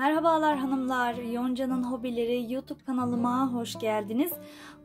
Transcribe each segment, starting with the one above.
Merhabalar hanımlar, Yonca'nın Hobileri YouTube kanalıma hoş geldiniz.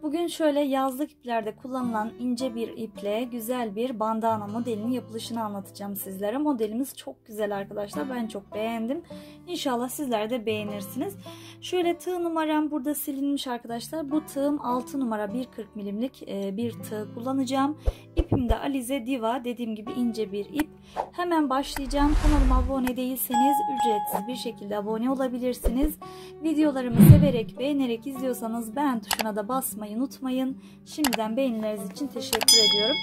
Bugün şöyle yazlık iplerde kullanılan ince bir iple güzel bir bandana modelinin yapılışını anlatacağım sizlere. Modelimiz çok güzel arkadaşlar, ben çok beğendim. İnşallah sizler de beğenirsiniz. Şöyle tığ numaram burada silinmiş arkadaşlar. Bu tığım 6 numara 1.40 milimlik bir tığ kullanacağım. İpim de Alize Diva, dediğim gibi ince bir ip. Hemen başlayacağım. Kanalıma abone değilseniz ücretsiz bir şekilde abone olabilirsiniz. Videolarımı severek, beğenerek izliyorsanız beğen tuşuna da basmayı unutmayın. Şimdiden beğenileriniz için teşekkür ediyorum.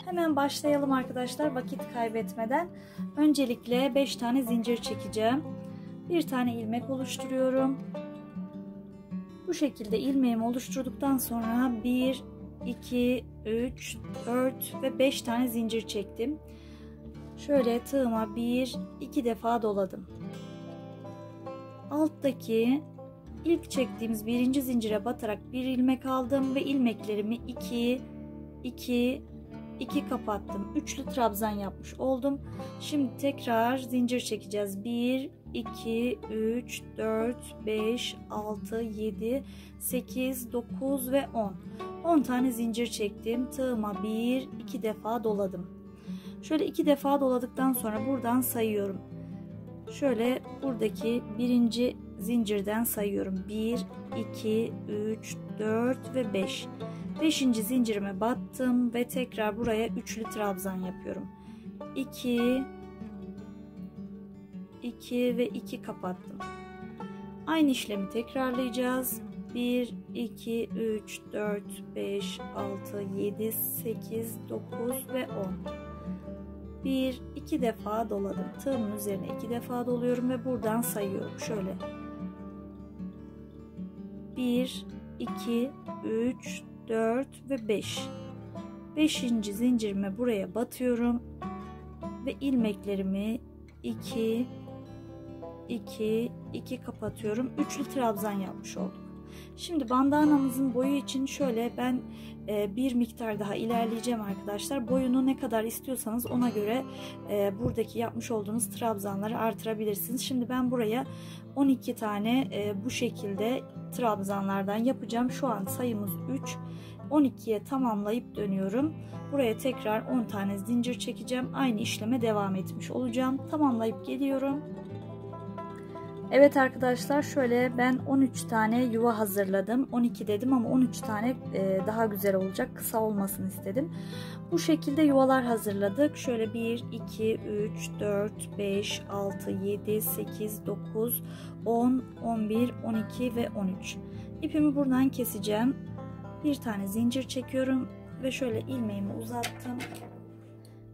Hemen başlayalım arkadaşlar, vakit kaybetmeden. Öncelikle 5 tane zincir çekeceğim. Bir tane ilmek oluşturuyorum. Bu şekilde ilmeğimi oluşturduktan sonra 1, 2, 3, 4 ve 5 tane zincir çektim. Şöyle tığıma 1, 2 defa doladım. Alttaki ilk çektiğimiz birinci zincire batarak bir ilmek aldım ve ilmeklerimi 2, 2, 2 kapattım. Üçlü trabzan yapmış oldum. Şimdi tekrar zincir çekeceğiz. 1, 2, 3, 4, 5, 6, 7, 8, 9 ve 10. 10 tane zincir çektim. Tığıma 1, 2 defa doladım. Şöyle 2 defa doladıktan sonra buradan sayıyorum. Şöyle buradaki birinci zincirden sayıyorum. 1, 2, 3, 4 ve 5. 5. zincirime battım ve tekrar buraya üçlü trabzan yapıyorum. 2, 2 ve 2 kapattım. Aynı işlemi tekrarlayacağız. 1, 2, 3, 4, 5, 6, 7, 8, 9 ve 10. 1, 2 defa doladım. Tığımın üzerine 2 defa doluyorum ve buradan sayıyorum. Şöyle 1, 2, 3, 4 ve 5. 5. zincirime buraya batıyorum ve ilmeklerimi 2, 2, 2 kapatıyorum. Üçlü trabzan yapmış oldum. Şimdi bandanamızın boyu için şöyle ben bir miktar daha ilerleyeceğim arkadaşlar. Boyunu ne kadar istiyorsanız ona göre buradaki yapmış olduğunuz trabzanları artırabilirsiniz. Şimdi ben buraya 12 tane bu şekilde trabzanlardan yapacağım. Şu an sayımız 3. 12'ye tamamlayıp dönüyorum. Buraya tekrar 10 tane zincir çekeceğim. Aynı işleme devam etmiş olacağım. Tamamlayıp geliyorum. Evet arkadaşlar, şöyle ben 13 tane yuva hazırladım. 12 dedim ama 13 tane daha güzel olacak. Kısa olmasını istedim. Bu şekilde yuvalar hazırladık. Şöyle 1, 2, 3, 4, 5, 6, 7, 8, 9, 10, 11, 12 ve 13. İpimi buradan keseceğim. Bir tane zincir çekiyorum ve şöyle ilmeğimi uzattım.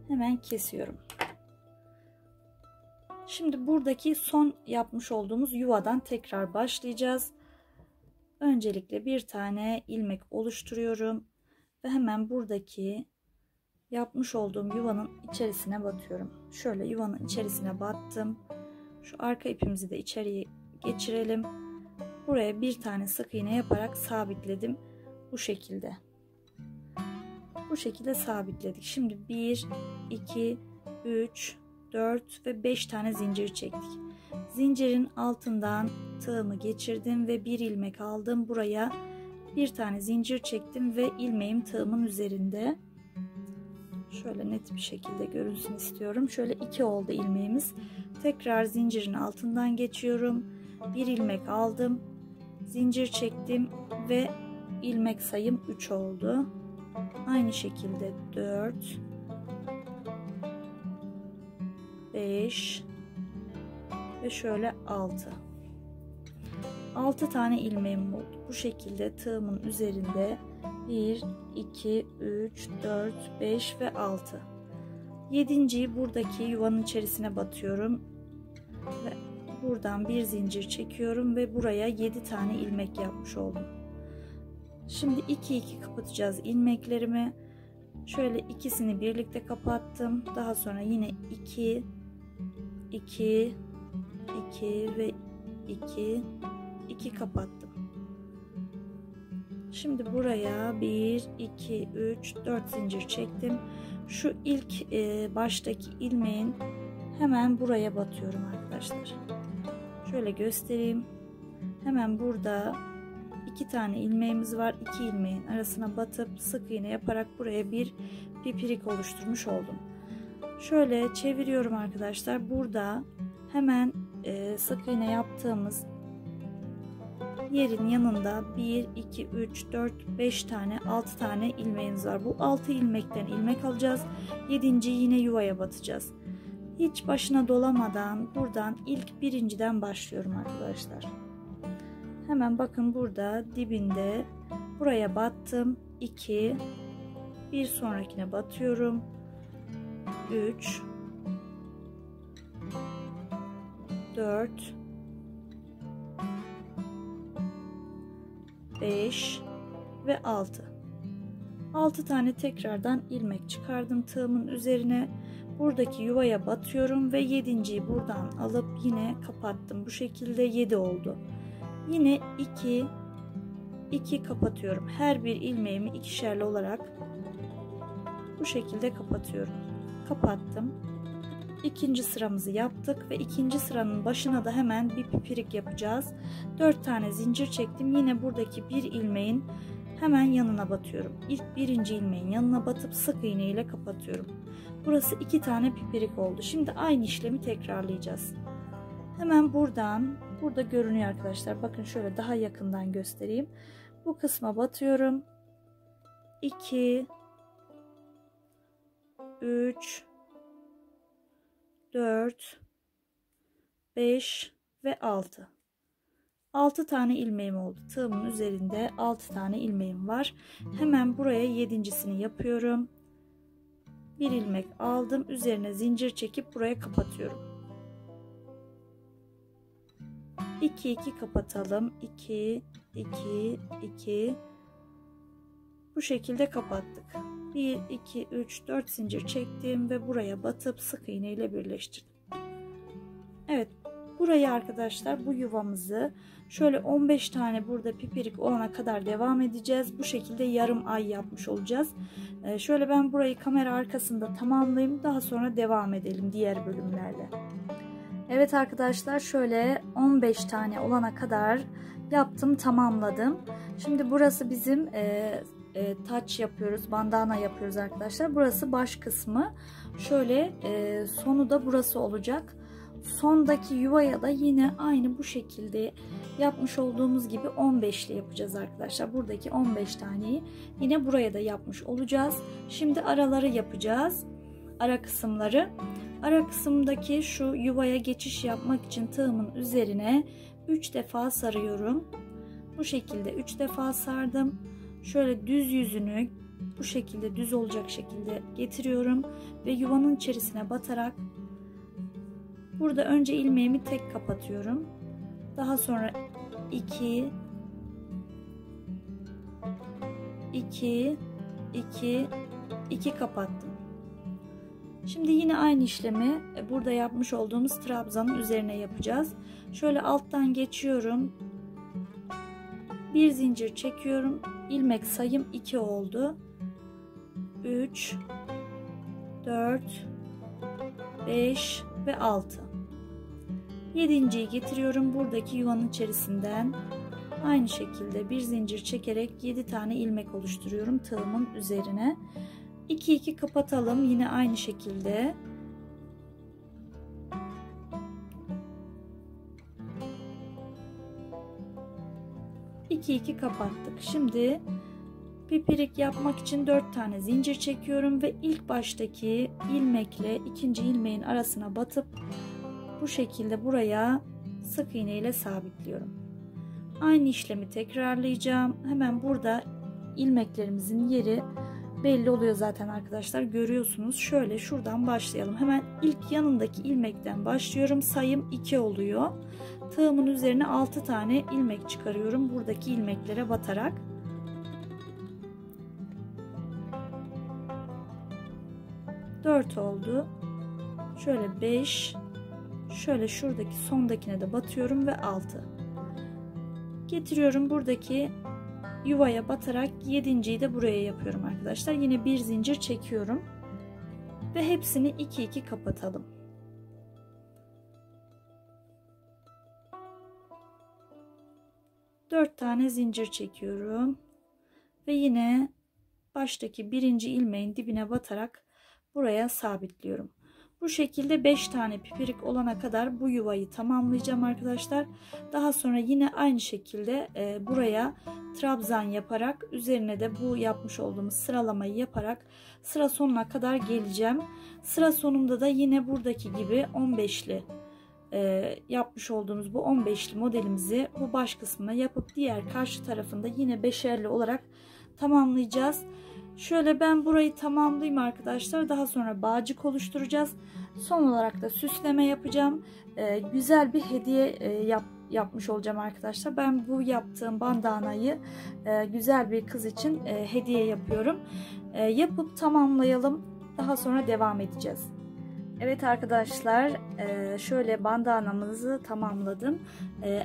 Hemen kesiyorum. Şimdi buradaki son yapmış olduğumuz yuvadan tekrar başlayacağız. Öncelikle bir tane ilmek oluşturuyorum ve hemen buradaki yapmış olduğum yuvanın içerisine batıyorum. Şöyle yuvanın içerisine battım. Şu arka ipimizi de içeriye geçirelim. Buraya bir tane sık iğne yaparak sabitledim. Bu şekilde. Bu şekilde sabitledik. Şimdi 1, 2, 3, 4 ve 5 tane zincir çektik. Zincirin altından tığımı geçirdim ve bir ilmek aldım. Buraya bir tane zincir çektim ve ilmeğim tığımın üzerinde. Şöyle net bir şekilde görünsün istiyorum. Şöyle 2 oldu ilmeğimiz. Tekrar zincirin altından geçiyorum. Bir ilmek aldım. Zincir çektim ve ilmek sayım 3 oldu. Aynı şekilde 4, 5 ve şöyle 6 tane ilmeğim oldu. Bu şekilde tığımın üzerinde 1, 2, 3, 4, 5 ve 6. 7.'yi buradaki yuvanın içerisine batıyorum ve buradan bir zincir çekiyorum ve buraya 7 tane ilmek yapmış oldum. Şimdi 2, 2 kapatacağız ilmeklerimi. Şöyle ikisini birlikte kapattım. Daha sonra yine 2, 2, 2 ve 2, 2 kapattım. Şimdi buraya 1, 2, 3, 4 zincir çektim. Şu ilk baştaki ilmeğin hemen buraya batıyorum arkadaşlar. Şöyle göstereyim. Hemen burada 2 tane ilmeğimiz var. 2 ilmeğin arasına batıp sık iğne yaparak buraya bir pipirik oluşturmuş oldum. Şöyle çeviriyorum arkadaşlar. Burada hemen sık iğne yaptığımız yerin yanında 1, 2, 3, 4, 5 tane 6 tane ilmeğimiz var. Bu 6 ilmekten ilmek alacağız. 7. yine yuvaya batacağız. Hiç başına dolamadan buradan ilk birinciden başlıyorum arkadaşlar. Hemen bakın burada dibinde buraya battım. 2, bir sonrakine batıyorum. 3, 4, 5 ve 6. 6 tane tekrardan ilmek çıkardım tığımın üzerine. Buradaki yuvaya batıyorum ve 7.'yi buradan alıp yine kapattım. Bu şekilde 7 oldu. Yine 2 kapatıyorum. Her bir ilmeğimi ikişerli olarak bu şekilde kapatıyorum. Kapattım. İkinci sıramızı yaptık ve ikinci sıranın başına da hemen bir pipirik yapacağız. 4 tane zincir çektim. Yine buradaki bir ilmeğin hemen yanına batıyorum. İlk birinci ilmeğin yanına batıp sık iğne ile kapatıyorum. Burası 2 tane pipirik oldu. Şimdi aynı işlemi tekrarlayacağız. Hemen burada görünüyor arkadaşlar. Bakın şöyle daha yakından göstereyim. Bu kısma batıyorum. 2, 3, 4, 5 ve 6. 6 tane ilmeğim oldu. Tığımın üzerinde 6 tane ilmeğim var. Hemen buraya 7.'sini yapıyorum. Bir ilmek aldım. Üzerine zincir çekip buraya kapatıyorum. 2 kapatalım. 2 2 bu şekilde kapattık. 1 2 3 4 zincir çektim ve buraya batıp sık iğne ile birleştirdim. Evet, burayı arkadaşlar, bu yuvamızı şöyle 15 tane burada pipirik olana kadar devam edeceğiz. Bu şekilde yarım ay yapmış olacağız. Şöyle ben burayı kamera arkasında tamamlayayım, daha sonra devam edelim diğer bölümlerle. Evet arkadaşlar, şöyle 15 tane olana kadar yaptım, tamamladım. Şimdi burası bizim taç yapıyoruz, bandana yapıyoruz arkadaşlar. Burası baş kısmı. Şöyle sonu da burası olacak. Sondaki yuvaya da yine aynı bu şekilde yapmış olduğumuz gibi 15'li yapacağız arkadaşlar. Buradaki 15 taneyi yine buraya da yapmış olacağız. Şimdi araları yapacağız. Ara kısımları. Ara kısımdaki şu yuvaya geçiş yapmak için tığımın üzerine 3 defa sarıyorum. Bu şekilde 3 defa sardım. Şöyle düz yüzünü bu şekilde düz olacak şekilde getiriyorum ve yuvanın içerisine batarak burada önce ilmeğimi tek kapatıyorum. Daha sonra 2 kapattım. Şimdi yine aynı işlemi burada yapmış olduğumuz trabzanın üzerine yapacağız. Şöyle alttan geçiyorum. Bir zincir çekiyorum. İlmek sayım 2 oldu. 3 4 5 ve 6. 7.'yi getiriyorum. Buradaki yuvanın içerisinden aynı şekilde bir zincir çekerek 7 tane ilmek oluşturuyorum tığımın üzerine. 2 kapatalım yine aynı şekilde. İki kapattık. Şimdi pipirik yapmak için 4 tane zincir çekiyorum ve ilk baştaki ilmekle ikinci ilmeğin arasına batıp bu şekilde buraya sık iğne ile sabitliyorum. Aynı işlemi tekrarlayacağım. Hemen burada ilmeklerimizin yeri belli oluyor zaten arkadaşlar, görüyorsunuz. Şöyle şuradan başlayalım. Hemen ilk yanındaki ilmekten başlıyorum. Sayım 2 oluyor. Tığımın üzerine 6 tane ilmek çıkarıyorum. Buradaki ilmeklere batarak. Dört oldu. Şöyle 5. Şöyle şuradaki sondakine de batıyorum ve 6. Getiriyorum buradaki yuvaya batarak 7.'yi de buraya yapıyorum arkadaşlar. Yine bir zincir çekiyorum ve hepsini 2 kapatalım. 4 tane zincir çekiyorum ve yine baştaki birinci ilmeğin dibine batarak buraya sabitliyorum. Bu şekilde 5 tane pipirik olana kadar bu yuvayı tamamlayacağım arkadaşlar. Daha sonra yine aynı şekilde buraya trabzan yaparak üzerine de bu yapmış olduğumuz sıralamayı yaparak sıra sonuna kadar geleceğim. Sıra sonunda da yine buradaki gibi 15'li yapmış olduğumuz bu 15'li modelimizi bu baş kısmına yapıp diğer karşı tarafında yine 5'erli olarak tamamlayacağız. Şöyle ben burayı tamamlayayım arkadaşlar. Daha sonra bağcık oluşturacağız. Son olarak da süsleme yapacağım. Güzel bir hediye yapmış olacağım arkadaşlar. Ben bu yaptığım bandanayı güzel bir kız için hediye yapıyorum. Yapıp tamamlayalım. Daha sonra devam edeceğiz. Evet arkadaşlar, şöyle bandanamızı tamamladım.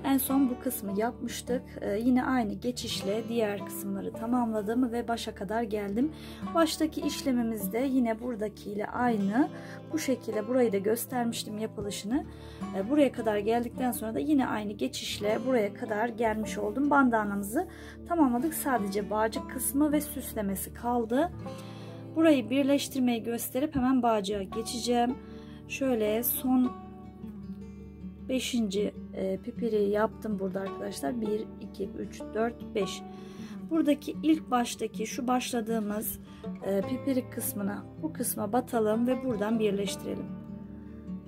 En son bu kısmı yapmıştık. Yine aynı geçişle diğer kısımları tamamladım ve başa kadar geldim. Baştaki işlemimiz de yine buradakiyle aynı. Bu şekilde burayı da göstermiştim yapılışını. Buraya kadar geldikten sonra da yine aynı geçişle buraya kadar gelmiş oldum. Bandanamızı tamamladık. Sadece bağcık kısmı ve süslemesi kaldı. Burayı birleştirmeyi gösterip hemen bağcığa geçeceğim. Şöyle son 5. pipiri yaptım burada arkadaşlar. 1, 2, 3, 4, 5. Buradaki ilk baştaki şu başladığımız pipirik kısmına bu kısma batalım ve buradan birleştirelim.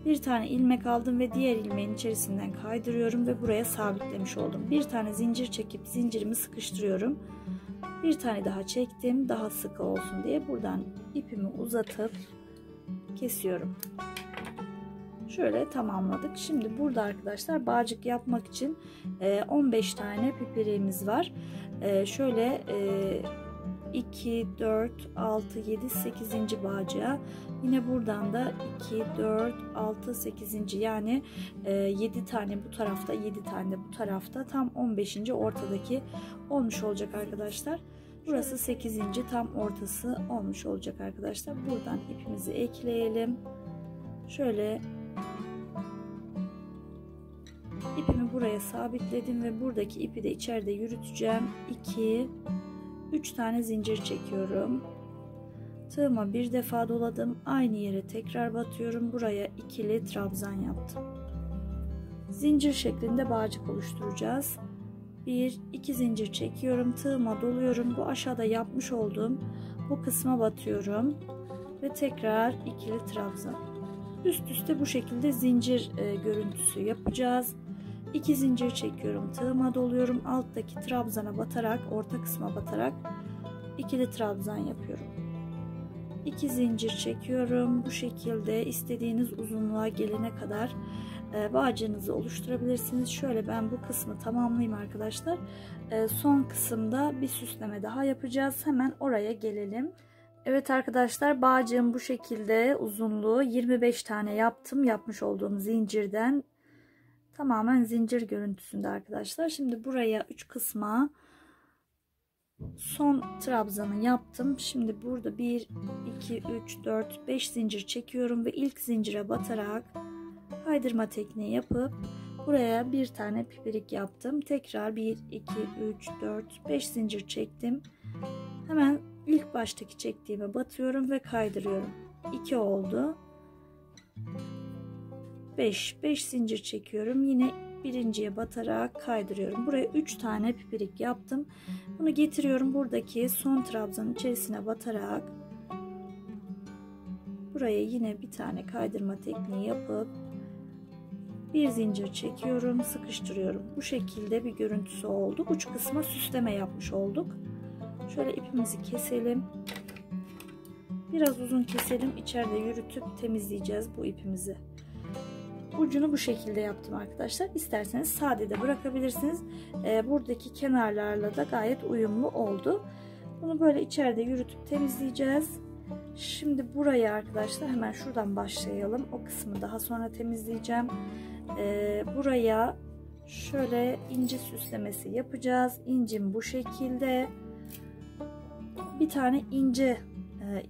Bir tane ilmek aldım ve diğer ilmeğin içerisinden kaydırıyorum ve buraya sabitlemiş oldum. Bir tane zincir çekip zincirimi sıkıştırıyorum. Bir tane daha çektim, daha sıkı olsun diye buradan ipimi uzatıp kesiyorum. Şöyle tamamladık. Şimdi burada arkadaşlar bağcık yapmak için 15 tane pipiriğimiz var. Şöyle 2, 4, 6, 7, 8. bağcığa yine buradan da 2, 4, 6, 8. yani 7 tane bu tarafta, 7 tane de bu tarafta, tam 15. ortadaki olmuş olacak arkadaşlar. Burası 8. tam ortası olmuş olacak arkadaşlar. Buradan ipimizi ekleyelim. Şöyle ipimi buraya sabitledim ve buradaki ipi de içeride yürüteceğim. 2, 3 tane zincir çekiyorum. Tığıma bir defa doladım. Aynı yere tekrar batıyorum. Buraya ikili trabzan yaptım. Zincir şeklinde bağcık oluşturacağız. 1, 2 zincir çekiyorum. Tığıma doluyorum. Bu aşağıda yapmış olduğum bu kısma batıyorum. Ve tekrar ikili trabzan. Üst üste bu şekilde zincir görüntüsü yapacağız. 2 zincir çekiyorum. Tığıma doluyorum. Alttaki trabzana batarak, orta kısma batarak ikili trabzan yapıyorum. 2 zincir çekiyorum. Bu şekilde istediğiniz uzunluğa gelene kadar bağcığınızı oluşturabilirsiniz. Şöyle ben bu kısmı tamamlayayım arkadaşlar. Son kısımda bir süsleme daha yapacağız. Hemen oraya gelelim. Evet arkadaşlar, bağcığım bu şekilde, uzunluğu 25 tane yaptım. Yapmış olduğum zincirden tamamen zincir görüntüsünde arkadaşlar. Şimdi buraya 3 kısma son trabzanı yaptım. Şimdi burada 1, 2, 3, 4, 5 zincir çekiyorum ve ilk zincire batarak kaydırma tekniği yapıp buraya bir tane pipirik yaptım. Tekrar 1, 2, 3, 4, 5 zincir çektim. Hemen ilk baştaki çektiğime batıyorum ve kaydırıyorum. 2 oldu. 5 zincir çekiyorum. Yine birinciye batarak kaydırıyorum. Buraya 3 tane pipirik yaptım. Bunu getiriyorum. Buradaki son trabzanın içerisine batarak buraya yine bir tane kaydırma tekniği yapıp bir zincir çekiyorum, sıkıştırıyorum. Bu şekilde bir görüntüsü oldu. Uç kısma süsleme yapmış olduk. Şöyle ipimizi keselim. Biraz uzun keselim. İçeride yürütüp temizleyeceğiz bu ipimizi. Ucunu bu şekilde yaptım arkadaşlar. İsterseniz sade de bırakabilirsiniz. Buradaki kenarlarla da gayet uyumlu oldu. Bunu böyle içeride yürütüp temizleyeceğiz. Şimdi buraya arkadaşlar hemen şuradan başlayalım. O kısmı daha sonra temizleyeceğim. Buraya şöyle ince süslemesi yapacağız. İncim bu şekilde. Bir tane ince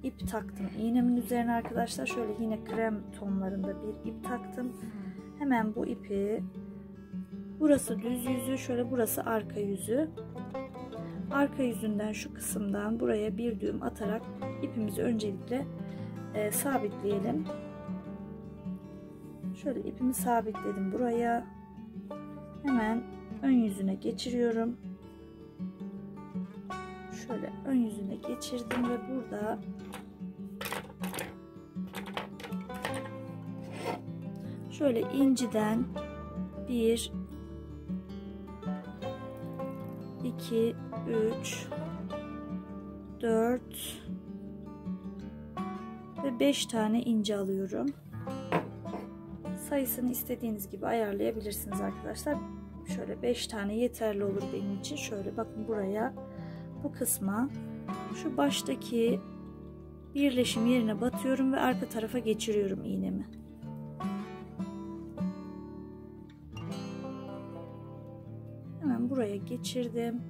ip taktım iğnemin üzerine arkadaşlar. Şöyle yine krem tonlarında bir ip taktım. Hemen bu ipi Burası düz yüzü, şöyle burası arka yüzü. Arka yüzünden şu kısımdan buraya bir düğüm atarak ipimizi öncelikle sabitleyelim. Şöyle ipimi sabitledim buraya. Hemen ön yüzüne geçiriyorum. Şöyle ön yüzüne geçirdim ve burada şöyle inciden 1 2 3 4 ve 5 tane inci alıyorum. Sayısını istediğiniz gibi ayarlayabilirsiniz arkadaşlar. Şöyle 5 tane yeterli olur benim için. Şöyle bakın buraya, bu kısma şu baştaki birleşim yerine batıyorum ve arka tarafa geçiriyorum iğnemi. Hemen buraya geçirdim.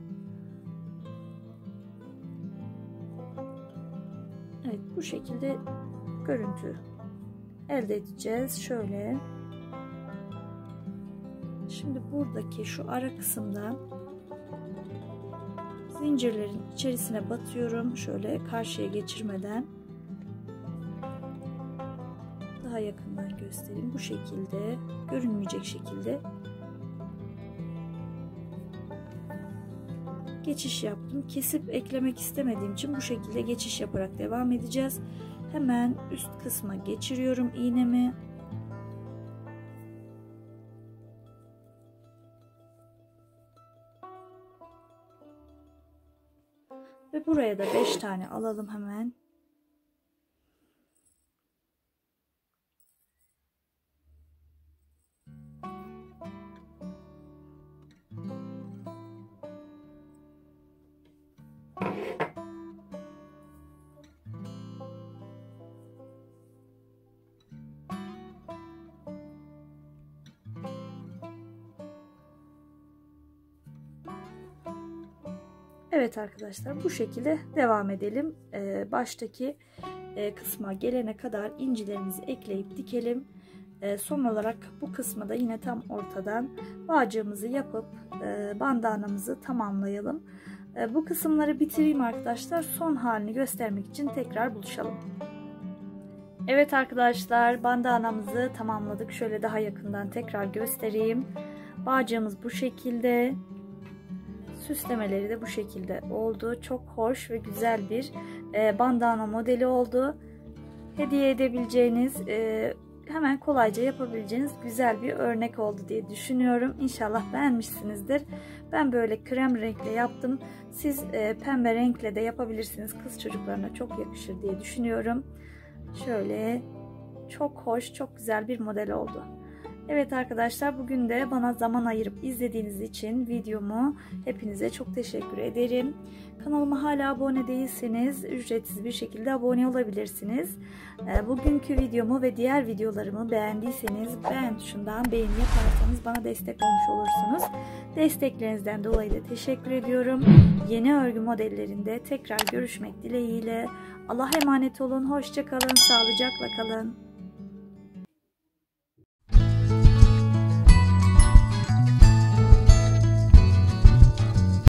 Evet, bu şekilde görüntü elde edeceğiz. Şöyle. Şimdi buradaki şu ara kısımdan zincirlerin içerisine batıyorum. Şöyle karşıya geçirmeden. Daha yakından göstereyim. Bu şekilde, görünmeyecek şekilde geçiş yaptım. Kesip eklemek istemediğim için bu şekilde geçiş yaparak devam edeceğiz. Hemen üst kısma geçiriyorum iğnemi. Ve buraya da 5 tane alalım hemen. Evet arkadaşlar, bu şekilde devam edelim. Baştaki kısma gelene kadar incilerimizi ekleyip dikelim. Son olarak bu kısmı da yine tam ortadan bağcığımızı yapıp bandanamızı tamamlayalım. Bu kısımları bitireyim arkadaşlar. Son halini göstermek için tekrar buluşalım. Evet arkadaşlar, bandanamızı tamamladık. Şöyle daha yakından tekrar göstereyim. Bağcığımız bu şekilde. Süslemeleri de bu şekilde oldu. Çok hoş ve güzel bir bandana modeli oldu. Hediye edebileceğiniz, hemen kolayca yapabileceğiniz güzel bir örnek oldu diye düşünüyorum. İnşallah beğenmişsinizdir. Ben böyle krem renkle yaptım. Siz pembe renkle de yapabilirsiniz. Kız çocuklarına çok yakışır diye düşünüyorum. Şöyle çok hoş, çok güzel bir model oldu. Evet arkadaşlar, bugün de bana zaman ayırıp izlediğiniz için videomu hepinize çok teşekkür ederim. Kanalıma hala abone değilseniz ücretsiz bir şekilde abone olabilirsiniz. Bugünkü videomu ve diğer videolarımı beğendiyseniz beğen tuşundan beğeni yaparsanız bana destek olmuş olursunuz. Desteklerinizden dolayı da teşekkür ediyorum. Yeni örgü modellerinde tekrar görüşmek dileğiyle. Allah'a emanet olun. Hoşça kalın. Sağlıcakla kalın.